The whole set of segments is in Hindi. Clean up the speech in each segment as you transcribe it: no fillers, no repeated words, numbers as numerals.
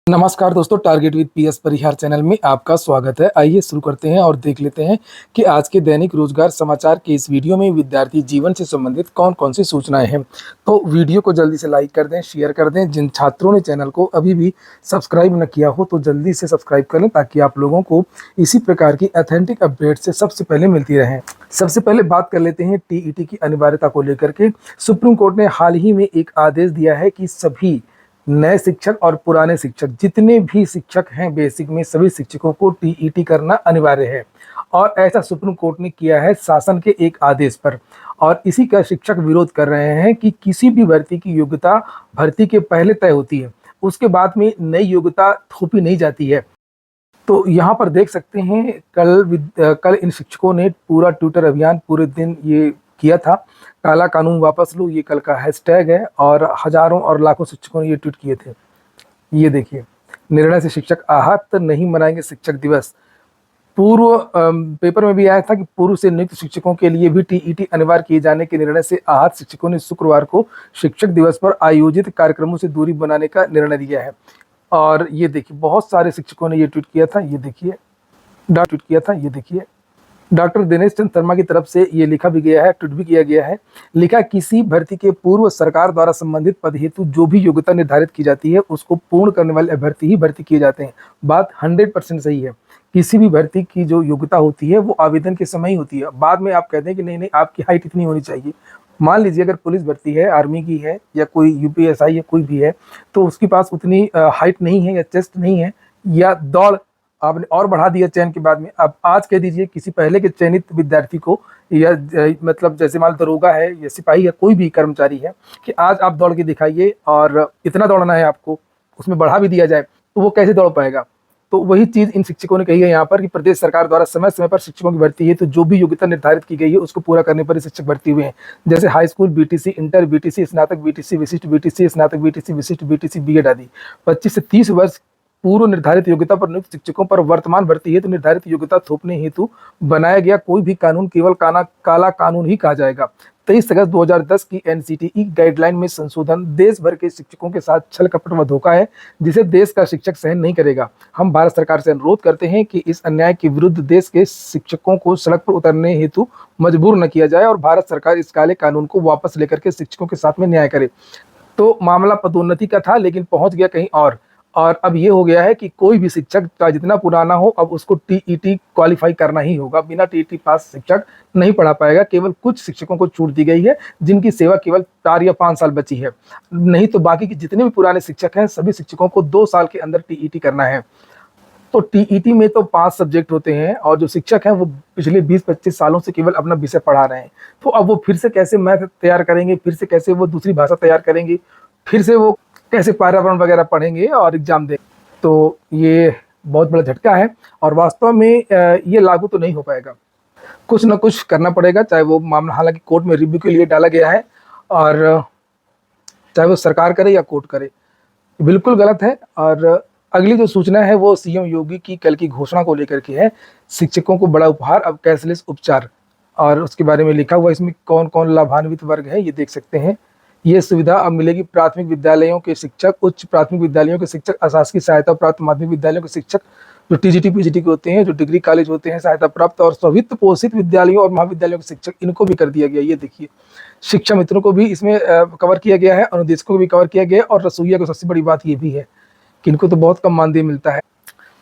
नमस्कार दोस्तों, target with PS Parihar channel में आपका स्वागत है। आइए शुरू करते हैं और देख लेते हैं कि आज के दैनिक रोजगार समाचार के इस वीडियो में विद्यार्थी जीवन से संबंधित कौन कौन सी सूचनाएं हैं। तो वीडियो को जल्दी से लाइक कर दें, शेयर कर दें। जिन छात्रों ने चैनल को अभी भी सब्सक्राइब न किया हो तो जल्दी से सब्सक्राइब कर लें ताकि आप लोगों को इसी प्रकार की ऑथेंटिक अपडेट से सबसे पहले मिलती रहें। सबसे पहले बात कर लेते हैं टीईटी की अनिवार्यता को लेकर के। सुप्रीम कोर्ट ने हाल ही में एक आदेश दिया है कि सभी नए शिक्षक और पुराने शिक्षक जितने भी शिक्षक हैं बेसिक में सभी शिक्षकों को टीईटी करना अनिवार्य है। और ऐसा सुप्रीम कोर्ट ने किया है शासन के एक आदेश पर। और इसी का शिक्षक विरोध कर रहे हैं कि किसी भी भर्ती की योग्यता भर्ती के पहले तय होती है, उसके बाद में नई योग्यता थोपी नहीं जाती है। तो यहाँ पर देख सकते हैं कल इन शिक्षकों ने पूरा ट्विटर अभियान पूरे दिन ये किया था। काला कानून वापस लो, ये कल का हैशटैग है और हजारों और लाखों शिक्षकों ने ये ट्वीट किए थे। ये देखिए, निर्णय से शिक्षक आहत, नहीं मनाएंगे शिक्षक दिवस। पूर्व पेपर में भी आया था कि पूर्व से नियुक्त शिक्षकों के लिए भी टीईटी अनिवार्य किए जाने के निर्णय से आहत शिक्षकों ने शुक्रवार को शिक्षक दिवस पर आयोजित कार्यक्रमों से दूरी बनाने का निर्णय लिया है। और ये देखिए, बहुत सारे शिक्षकों ने ये ट्वीट किया था। ये देखिए, ये देखिए, डॉक्टर दिनेश चंद्र शर्मा की तरफ से ये लिखा भी गया है, ट्वीट भी किया गया है। लिखा, किसी भर्ती के पूर्व सरकार द्वारा संबंधित पद हेतु जो भी योग्यता निर्धारित की जाती है उसको पूर्ण करने वाले अभ्यर्थी ही भर्ती किए जाते हैं। बात 100% सही है। किसी भी भर्ती की जो योग्यता होती है वो आवेदन के समय ही होती है। बाद में आप कहते हैं कि नहीं नहीं आपकी हाइट इतनी होनी चाहिए। मान लीजिए अगर पुलिस भर्ती है, आर्मी की है या कोई यूपीएसआई या कोई भी है, तो उसके पास उतनी हाइट नहीं है या चेस्ट नहीं है, या दौड़ आपने और बढ़ा दिया चयन के बाद में। अब आज कह दीजिए किसी पहले के चयनित विद्यार्थी को या मतलब जैसे मान दरोगा है या सिपाही है, कोई भी कर्मचारी है, कि आज आप दौड़ के दिखाइए और इतना दौड़ना है आपको, उसमें बढ़ा भी दिया जाए तो वो कैसे दौड़ पाएगा। तो वही चीज़ इन शिक्षकों ने कही है यहाँ पर कि प्रदेश सरकार द्वारा समय समय पर शिक्षकों की भर्ती है तो जो भी योग्यता निर्धारित की गई है उसको पूरा करने पर ही शिक्षक भर्ती हुए हैं। जैसे high school BTC, inter BTC, स्नातक बीटीसी, विशिष्ट बीटीसी, स्नातक बीटीसी, विशिष्ट बीटीसी, बीएड आदि 25 से 30 वर्ष पूर्व निर्धारित योग्यता पर नियुक्त शिक्षकों पर वर्तमान भर्ती हेतु निर्धारित योग्यता थोपने हेतु बनाया गया कोई भी कानून केवल काला कानून ही कहा जाएगा। 23 अगस्त 2010 की एनसीटीई गाइडलाइन में संशोधन देश भर के शिक्षकों के साथ छल कपट व धोखा है जिसे देश का शिक्षक सहन नहीं करेगा। हम भारत सरकार से अनुरोध करते हैं कि इस अन्याय के विरुद्ध देश के शिक्षकों को सड़क पर उतरने हेतु मजबूर न किया जाए और भारत सरकार इस काले कानून को वापस लेकर के शिक्षकों के साथ में न्याय करे। तो मामला पदोन्नति का था लेकिन पहुंच गया कहीं और अब ये हो गया है कि कोई भी शिक्षक का जितना पुराना हो अब उसको टीईटी क्वालिफाई करना ही होगा। बिना टीईटी पास शिक्षक नहीं पढ़ा पाएगा। केवल कुछ शिक्षकों को छूट दी गई है जिनकी सेवा केवल 4 या 5 साल बची है, नहीं तो बाकी के जितने भी पुराने शिक्षक हैं सभी शिक्षकों को 2 साल के अंदर टीईटी करना है। तो टीईटी में तो 5 सब्जेक्ट होते हैं और जो शिक्षक हैं वो पिछले 20-25 सालों से केवल अपना विषय पढ़ा रहे हैं। तो अब वो फिर से कैसे मैथ तैयार करेंगे, फिर से कैसे वो दूसरी भाषा तैयार करेंगे, फिर से वो कैसे पर्यावरण वगैरह पढ़ेंगे और एग्जाम देंगे। तो ये बहुत बड़ा झटका है और वास्तव में ये लागू तो नहीं हो पाएगा। कुछ ना कुछ करना पड़ेगा, चाहे वो मामला हालांकि कोर्ट में रिव्यू के लिए डाला गया है और चाहे वो सरकार करे या कोर्ट करे, बिल्कुल गलत है। और अगली जो सूचना है वो सीएम योगी की कल की घोषणा को लेकर के है। शिक्षकों को बड़ा उपहार, अब कैशलेस उपचार, और उसके बारे में लिखा हुआ इसमें कौन कौन लाभान्वित वर्ग है ये देख सकते हैं। ये सुविधा अब मिलेगी प्राथमिक विद्यालयों के शिक्षक, उच्च प्राथमिक विद्यालयों के शिक्षक, अशासकीय सहायता प्राप्त माध्यमिक विद्यालयों के शिक्षक, जो टीजीटी पीजीटी के होते हैं, जो डिग्री कॉलेज होते हैं सहायता प्राप्त, और स्वित्त पोषित विद्यालयों और महाविद्यालयों के शिक्षक, इनको भी कर दिया गया। ये देखिए, शिक्षा मित्रों को भी इसमें कवर किया गया है, अनुदेशकों को भी कवर किया गया है, और रसोईया को सबसे बड़ी बात ये भी है कि इनको तो बहुत कम मानदेय मिलता है।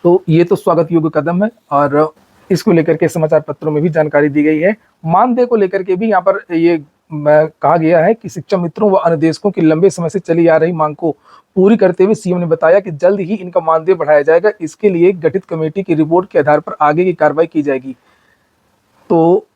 तो ये तो स्वागत योग्य कदम है और इसको लेकर के समाचार पत्रों में भी जानकारी दी गई है। मानदेय को लेकर के भी यहाँ पर ये कहा गया है कि शिक्षा मित्रों व अनुदेशकों की लंबे समय से चली आ रही मांग को पूरी करते हुए सीएम ने बताया कि जल्द ही इनका मानदेय बढ़ाया जाएगा। इसके लिए गठित कमेटी की रिपोर्ट के आधार पर आगे की कार्रवाई की जाएगी। तो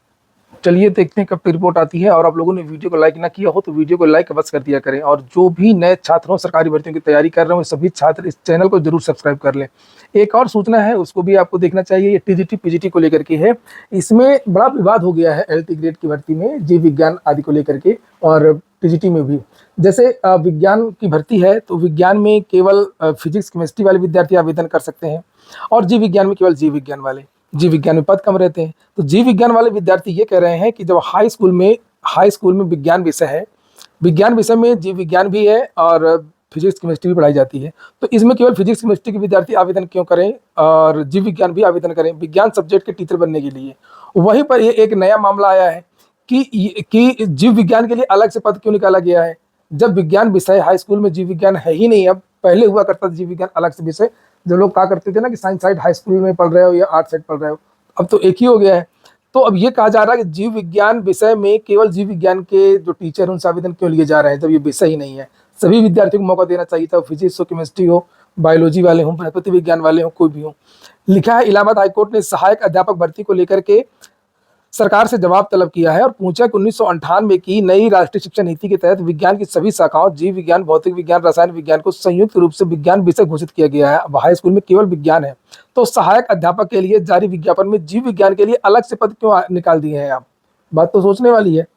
चलिए देखते हैं कब तक रिपोर्ट आती है। और आप लोगों ने वीडियो को लाइक ना किया हो तो वीडियो को लाइक अवश्य कर दिया करें। और जो भी नए छात्रों सरकारी भर्तियों की तैयारी कर रहे हो सभी छात्र इस चैनल को जरूर सब्सक्राइब कर लें। एक और सूचना है उसको भी आपको देखना चाहिए, ये टीजीटी पीजीटी को लेकर के है। इसमें बड़ा विवाद हो गया है एलटी ग्रेड की भर्ती में, जीव विज्ञान आदि को लेकर के, और टीजीटी में भी। जैसे विज्ञान की भर्ती है तो विज्ञान में केवल फिजिक्स केमिस्ट्री वाले विद्यार्थी आवेदन कर सकते हैं और जीव विज्ञान में केवल जीव विज्ञान वाले। जीव विज्ञान में पद कम रहते हैं। तो जीव विज्ञान वाले विद्यार्थी ये कह रहे हैं कि जब हाई स्कूल में विज्ञान विषय है, विज्ञान विषय में जीव विज्ञान भी है और फिजिक्स केमिस्ट्री भी पढ़ाई जाती है। तो इसमें केवल फिजिक्स केमिस्ट्री के विद्यार्थी आवेदन क्यों करें और जीव विज्ञान भी आवेदन करें विज्ञान सब्जेक्ट के टीचर बनने के लिए। वहीं पर ये एक नया मामला आया है कि जीव विज्ञान के लिए अलग से पद क्यों निकाला गया है, जब विज्ञान विषय हाई स्कूल में जीव विज्ञान है ही नहीं। अब पहले हुआ करता था जीव विज्ञान अलग से विषय, जो लोग कहा करते थे ना कि साइंस साइड हाई स्कूल में पढ़ रहे हो या आर्ट साइड पढ़ रहे हो, अब तो एक ही हो गया है। तो अब ये कहा जा रहा है कि जीव विज्ञान विषय में केवल जीव विज्ञान के जो टीचर उनसे आवेदन क्यों लिए जा रहे हैं, जब ये विषय ही नहीं है। सभी विद्यार्थियों को मौका देना चाहिए था, फिजिक्स हो, केमिस्ट्री हो, बायोलॉजी वाले हों, वनस्पति विज्ञान वाले हों, कोई भी हो। लिखा है इलाहाबाद हाईकोर्ट ने सहायक अध्यापक भर्ती को लेकर के सरकार से जवाब तलब किया है और पूछा कि 1998 की नई राष्ट्रीय शिक्षा नीति के तहत विज्ञान की सभी शाखाओं जीव विज्ञान, भौतिक विज्ञान, रसायन विज्ञान को संयुक्त रूप से विज्ञान विषय घोषित किया गया है। अब हाई स्कूल में केवल विज्ञान है, तो सहायक अध्यापक के लिए जारी विज्ञापन में जीव विज्ञान के लिए अलग से पद क्यों निकाल दिए हैं आप? बात तो सोचने वाली है।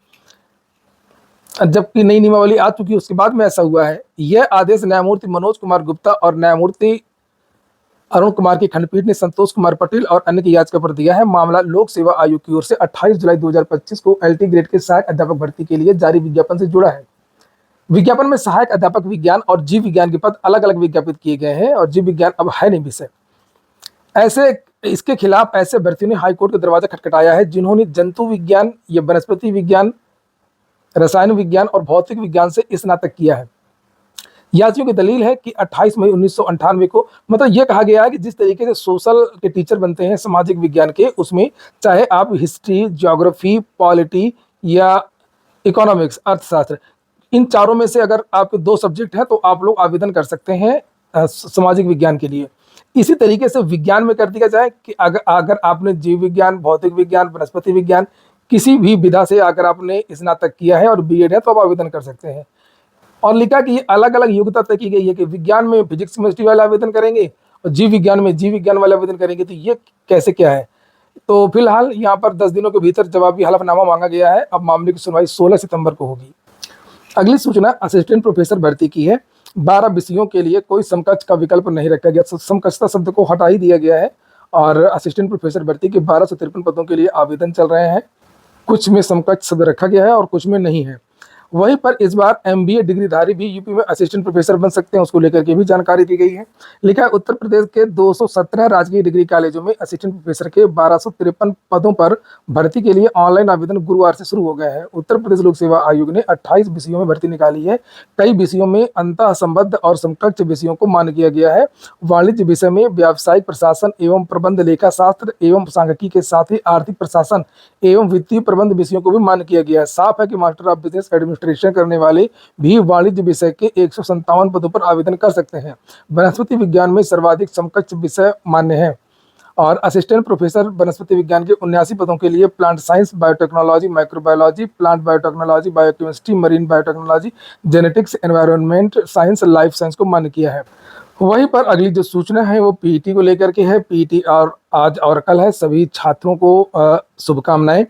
जबकि नई नियमावली आ चुकी है, उसके बाद में ऐसा हुआ है। यह आदेश न्यायमूर्ति मनोज कुमार गुप्ता और न्यायमूर्ति अरुण कुमार की खंडपीठ ने संतोष कुमार पटेल और अन्य की याचिका पर दिया है। मामला लोक सेवा आयोग की ओर से 28 जुलाई 2025 को एलटी ग्रेड के सहायक अध्यापक भर्ती के लिए जारी विज्ञापन से जुड़ा है। विज्ञापन में सहायक अध्यापक विज्ञान और जीव विज्ञान के पद अलग अलग विज्ञापित किए गए हैं और जीव विज्ञान अब है नहीं विषय। ऐसे इसके खिलाफ ऐसे अभ्यर्थियों ने हाईकोर्ट का दरवाजा खटखटाया है जिन्होंने जंतु विज्ञान या वनस्पति विज्ञान, रसायन विज्ञान और भौतिक विज्ञान से स्नातक किया है। याचियों की दलील है कि 28 मई 1998 को, मतलब यह कहा गया है कि जिस तरीके से सोशल के टीचर बनते हैं सामाजिक विज्ञान के, उसमें चाहे आप हिस्ट्री, ज्योग्राफी, पॉलिटी या इकोनॉमिक्स, अर्थशास्त्र, इन चारों में से अगर आपके 2 सब्जेक्ट हैं तो आप लोग आवेदन कर सकते हैं सामाजिक विज्ञान के लिए। इसी तरीके से विज्ञान में कर दिया जाए कि अगर आपने जीव विज्ञान, भौतिक विज्ञान, वनस्पति विज्ञान किसी भी विधा से अगर आपने स्नातक किया है और बीएड है तो आप आवेदन कर सकते हैं। और लिखा कि ये अलग अलग योग्यता तय की गई है कि विज्ञान में फिजिक्स केमिस्ट्री वाले आवेदन करेंगे और जीव विज्ञान में जीव विज्ञान वाले आवेदन करेंगे। तो ये कैसे क्या है? तो फिलहाल यहाँ पर 10 दिनों के भीतर जवाबी हलफनामा मांगा गया है। अब मामले की सुनवाई 16 सितंबर को होगी। अगली सूचना असिस्टेंट प्रोफेसर भर्ती की है। 12 विषयों के लिए कोई समकक्ष का विकल्प नहीं रखा गया, समकक्षता शब्द को हटा ही दिया गया है और असिस्टेंट प्रोफेसर भर्ती के 1253 पदों के लिए आवेदन चल रहे हैं। कुछ में समकक्ष शब्द रखा गया है और कुछ में नहीं है। वहीं पर इस बार एमबीए डिग्रीधारी भी यूपी में असिस्टेंट प्रोफेसर बन सकते हैं, उसको लेकर के भी जानकारी दी गई है। लिखा है उत्तर प्रदेश के 217 राजकीय डिग्री कॉलेजों में असिस्टेंट प्रोफेसर के 1253 पदों पर भर्ती के लिए ऑनलाइन आवेदन गुरुवार से शुरू हो गया है। उत्तर प्रदेश लोक सेवा आयोग ने 28 विषयों में भर्ती निकाली है। कई विषयों में अंतः संबद्ध और समकक्ष विषयों को मान्य किया गया है। वाणिज्य विषय में व्यावसायिक प्रशासन एवं प्रबंध लेखा शास्त्र एवं सांख्यिकी के साथ ही आर्थिक प्रशासन एवं वित्तीय प्रबंध विषयों को भी मान्य किया गया है। साफ है कि मास्टर ऑफ बिजनेस एडमिनिस्ट्रेशन करने वाले भी वाणिज्य विषय के 157 पदों पर आवेदन कर सकते हैं। वनस्पति विज्ञान में सर्वाधिक समकक्ष विषय मान्य है और असिस्टेंट प्रोफेसर वनस्पति विज्ञान के 79 पदों के लिए plant science, biotechnology, microbiology, plant biotechnology, biochemistry, marine biotechnology, genetics, environment science, life science को मान्य किया है। वहीं पर अगली जो सूचना है वो पीईटी को लेकर के है। पीईटी और आज और कल है। सभी छात्रों को शुभकामनाएं।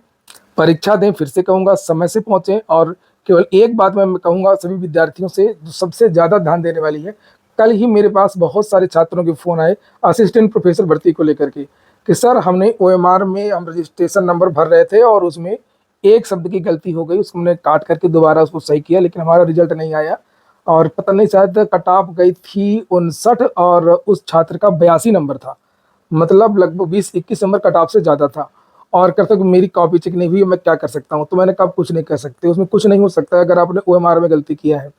परीक्षा दें, फिर से कहूँगा समय से पहुँचें। और केवल एक बात मैं कहूँगा सभी विद्यार्थियों से, जो सबसे ज़्यादा ध्यान देने वाली है, कल ही मेरे पास बहुत सारे छात्रों के फ़ोन आए असिस्टेंट प्रोफेसर भर्ती को लेकर के कि सर हमने ओएमआर में हम रजिस्ट्रेशन नंबर भर रहे थे और उसमें एक शब्द की गलती हो गई, उसको हमने काट करके दोबारा उसको सही किया लेकिन हमारा रिजल्ट नहीं आया और पता नहीं शायद कट ऑफ गई थी 59 और उस छात्र का 82 नंबर था, मतलब लगभग 20-21 नंबर कट ऑफ से ज़्यादा था। और कहते कि मेरी कॉपी चेक नहीं हुई, मैं क्या कर सकता हूँ? तो मैंने कहा कुछ नहीं कर सकते, उसमें कुछ नहीं हो सकता है अगर आपने ओएमआर में गलती किया है।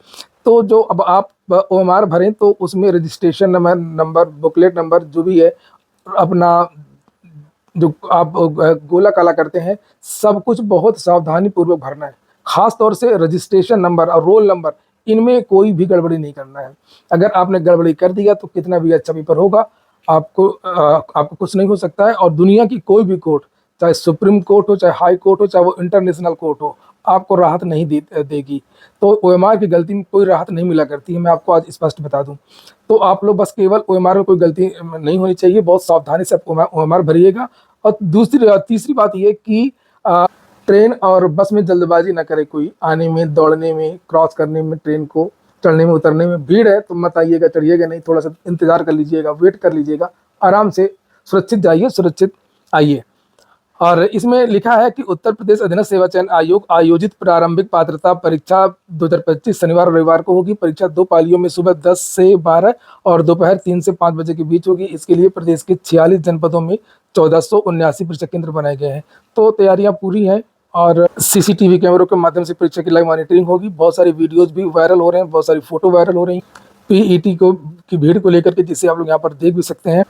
तो जो अब आप ओएमआर भरें तो उसमें रजिस्ट्रेशन नंबर, बुकलेट नंबर जो भी है, अपना जो आप गोला काला करते हैं, सब कुछ बहुत सावधानी पूर्वक भरना है। खास तौर से रजिस्ट्रेशन नंबर और रोल नंबर, इनमें कोई भी गड़बड़ी नहीं करना है। अगर आपने गड़बड़ी कर दिया तो कितना भी अच्छा पेपर होगा, आपको कुछ नहीं हो सकता है। और दुनिया की कोई भी कोर्ट, चाहे सुप्रीम कोर्ट हो, चाहे हाई कोर्ट हो, चाहे वो इंटरनेशनल कोर्ट हो, आपको राहत नहीं देगी। तो ओएमआर की गलती में कोई राहत नहीं मिला करती है, मैं आपको आज स्पष्ट बता दूं। तो आप लोग बस केवल ओएमआर में कोई गलती नहीं होनी चाहिए, बहुत सावधानी से आप ओएमआर भरिएगा। और तीसरी बात ये कि ट्रेन और बस में जल्दबाजी ना करे कोई, आने में, दौड़ने में, क्रॉस करने में, ट्रेन को चढ़ने में, उतरने में। भीड़ है तो मत आइएगा, चढ़िएगा नहीं, थोड़ा सा इंतजार कर लीजिएगा, वेट कर लीजिएगा, आराम से सुरक्षित जाइए, सुरक्षित आइए। और इसमें लिखा है कि उत्तर प्रदेश अधीनस्थ सेवा चयन आयोग आयोजित प्रारंभिक पात्रता परीक्षा 2025 शनिवार और रविवार को होगी। परीक्षा 2 पालियों में सुबह 10 से 12 और दोपहर 3 से 5 बजे के बीच होगी। इसके लिए प्रदेश के 46 जनपदों में 1479 परीक्षा केंद्र बनाए गए हैं। तो तैयारियां पूरी हैं और सीसीटीवी कैमरों के माध्यम से परीक्षा की लाइव मॉनिटरिंग होगी। बहुत सारी वीडियोज भी वायरल हो रहे हैं, बहुत सारी फोटो वायरल हो रही हैं पीईटी की भीड़ को लेकर के, जिसे आप लोग यहाँ पर देख भी सकते हैं।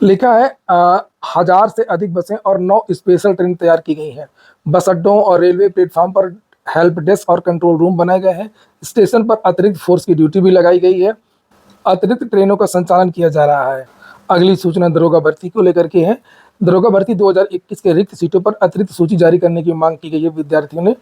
लिखा है 1000 से अधिक बसें और 9 स्पेशल ट्रेन तैयार की गई हैं। बस अड्डों और रेलवे प्लेटफॉर्म पर हेल्प डेस्क और कंट्रोल रूम बनाए गए हैं। स्टेशन पर अतिरिक्त फोर्स की ड्यूटी भी लगाई गई है। अतिरिक्त ट्रेनों का संचालन किया जा रहा है। अगली सूचना दरोगा भर्ती को लेकर के है। दरोगा भर्ती 2021 के रिक्त सीटों पर अतिरिक्त सूची जारी करने की मांग की गई है विद्यार्थियों ने।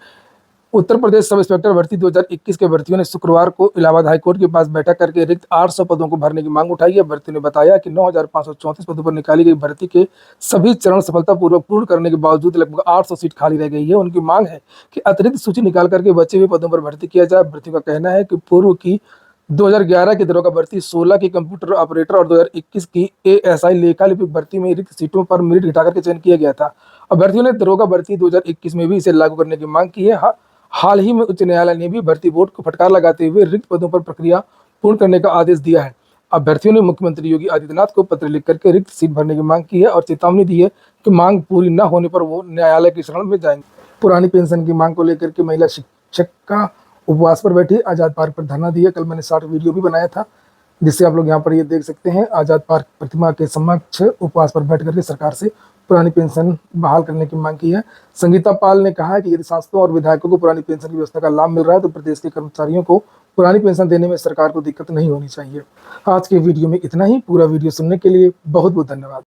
उत्तर प्रदेश सब इंस्पेक्टर भर्ती 2021 के भर्तियों ने शुक्रवार को इलाहाबाद हाईकोर्ट के पास बैठक करके रिक्त 800 पदों को भरने की मांग उठाई है। भर्तियों ने बताया कि 9,534 पदों पर निकाली गई भर्ती के सभी चरण सफलतापूर्वक पूर्ण करने के बावजूद लगभग 800 सीट खाली रह गई है। उनकी मांग है कि अतिरिक्त सूची निकाल करके बचे हुए पदों पर भर्ती किया जाए। भर्तियों का कहना है कि पूर्व की 2011 की दरोगा भर्ती, 16 की कंप्यूटर ऑपरेटर और 2021 की एएसआई लेखा लिपिक भर्ती में रिक्त सीटों पर मेरिट घटाकर के चयन किया गया था। अभ्यर्थियों ने दरोगा भर्ती 2021 में भी इसे लागू करने की मांग की है। हाल ही में उच्च न्यायालय ने भी भर्ती बोर्ड को फटकार लगाते हुए रिक्त पदों पर प्रक्रिया पूर्ण करने का आदेश दिया है। अभ्यर्थियों ने मुख्यमंत्री योगी आदित्यनाथ को पत्र लिख करके रिक्त सीट भरने की मांग की है और चेतावनी दी है कि मांग पूरी न होने पर वो न्यायालय की शरण में जाएंगे। पुरानी पेंशन की मांग को लेकर के महिला शिक्षक का उपवास पर बैठी आजाद पार्क पर धरना दिया। कल मैंने शॉर्ट वीडियो भी बनाया था, जिससे आप लोग यहाँ पर ये देख सकते हैं। आजाद पार्क प्रतिमा के समक्ष उपवास पर बैठ करके सरकार से पुरानी पेंशन बहाल करने की मांग की है। संगीता पाल ने कहा है कि यदि सांसदों और विधायकों को पुरानी पेंशन की व्यवस्था का लाभ मिल रहा है तो प्रदेश के कर्मचारियों को पुरानी पेंशन देने में सरकार को दिक्कत नहीं होनी चाहिए। आज के वीडियो में इतना ही। पूरा वीडियो सुनने के लिए बहुत बहुत धन्यवाद।